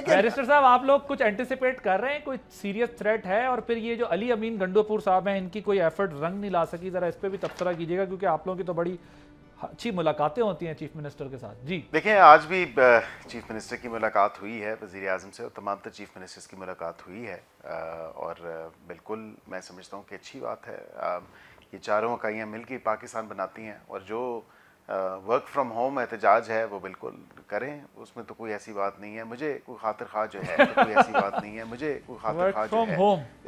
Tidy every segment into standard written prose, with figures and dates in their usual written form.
Barrister साहब, आप लोग कुछ एंटिसिपेट कर रहे हैं, कोई सीरियस थ्रेट है? और फिर ये जो अली अमीन गंडोपुर साहब हैं, इनकी कोई एफर्ट रंग नहीं ला सकी, जरा इस पे भी तबसरा कीजिएगा, क्योंकि आप लोगों की तो बड़ी अच्छी मुलाकातें होती हैं चीफ मिनिस्टर के साथ। जी देखें, आज भी चीफ मिनिस्टर की मुलाकात हुई है वज़ीर आज़म से, और तमाम तर चीफ मिनिस्टर्स की मुलाकात हुई है, और बिल्कुल मैं समझता हूँ कि अच्छी बात है। ये चारों इकाइयाँ मिल के पाकिस्तान बनाती हैं, और जो वर्क फ्रॉम होम एहतजाज है वो बिल्कुल करें, उसमें तो कोई ऐसी बात नहीं है। मुझे कोई खातिर खा जो है तो कोई ऐसी बात नहीं है, मुझे कोई खातिर खा जो है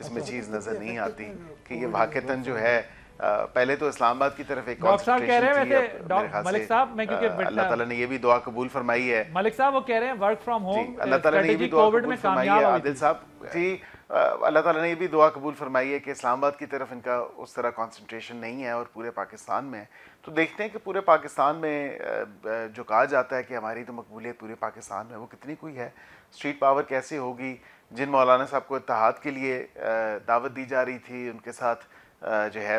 इसमें चीज़ नज़र नहीं आती कि ये वाक़तन जो है पहले तो इस्लामाबाद की तरफ एक डॉक्टर साहब कह रहे हैं, वैसे मलिक साहब, मैं क्योंकि अल्लाह ताला ने ये भी दुआ कबूल फरमाई है। मलिक साहब वो कह रहे हैं वर्क फ्रॉम होम अल्लाह ताला ने ये भी दुआ कबूल फरमाई है। आदिल साहब जी, अल्लाह ताला ने ये भी दुआ कबूल फरमाई है कि इस्लामाबाद की तरफ इनका उस तरह कंसंट्रेशन नहीं है और पूरे पाकिस्तान में। तो देखते हैं कि पूरे पाकिस्तान में जो कहा जाता है कि हमारी तो मकबूलियत पूरे पाकिस्तान में वो कितनी कोई है, स्ट्रीट पावर कैसे होगी। जिन मौलाना साहब को इत्तेहाद के लिए दावत दी जा रही थी, उनके साथ जो है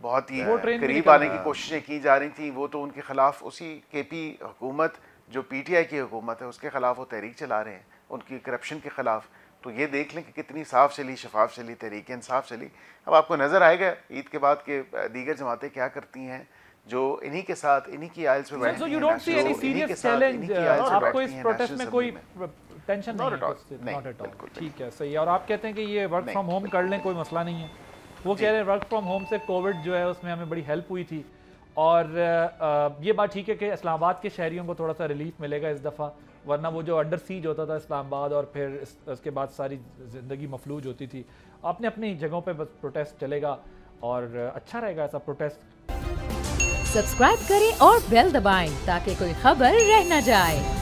बहुत ही करीब आने की कोशिशें की जा रही थी, वो तो उनके खिलाफ उसी केपी हुकूमत जो पीटीआई की हुकूमत है उसके खिलाफ वो तहरीक चला रहे हैं, उनकी करप्शन के खिलाफ। तो ये देख लें कि कितनी साफ चली, शफाफ चली, तहरीक इंसाफ चली। अब आपको नज़र आएगा ईद के बाद के दीगर जमातें क्या करती हैं, जो इन्हीं के साथ इन्हीं की आइल्स में बैठती हैं। You don't see any serious challenge, आपको इस प्रोटेस्ट में कोई टेंशन नहीं है? नॉट एट ऑल, ठीक है, सही है। और आप कहते हैं कि ये वर्क फ्रॉम होम कर लें, कोई मसला नहीं है। वो कह रहे हैं वर्क फ्रॉम होम से कोविड जो है उसमें हमें बड़ी हेल्प हुई थी, और ये बात ठीक है कि इस्लामाबाद के शहरियों को थोड़ा सा रिलीफ मिलेगा इस दफ़ा, वरना वो जो अंडर सीज होता था इस्लामाबाद और फिर उसके बाद सारी ज़िंदगी मफलूज होती थी। अपने अपनी जगहों पे बस प्रोटेस्ट चलेगा और अच्छा रहेगा ऐसा प्रोटेस्ट। सब्सक्राइब करें और बेल दबाएं ताकि कोई खबर रह न जाए।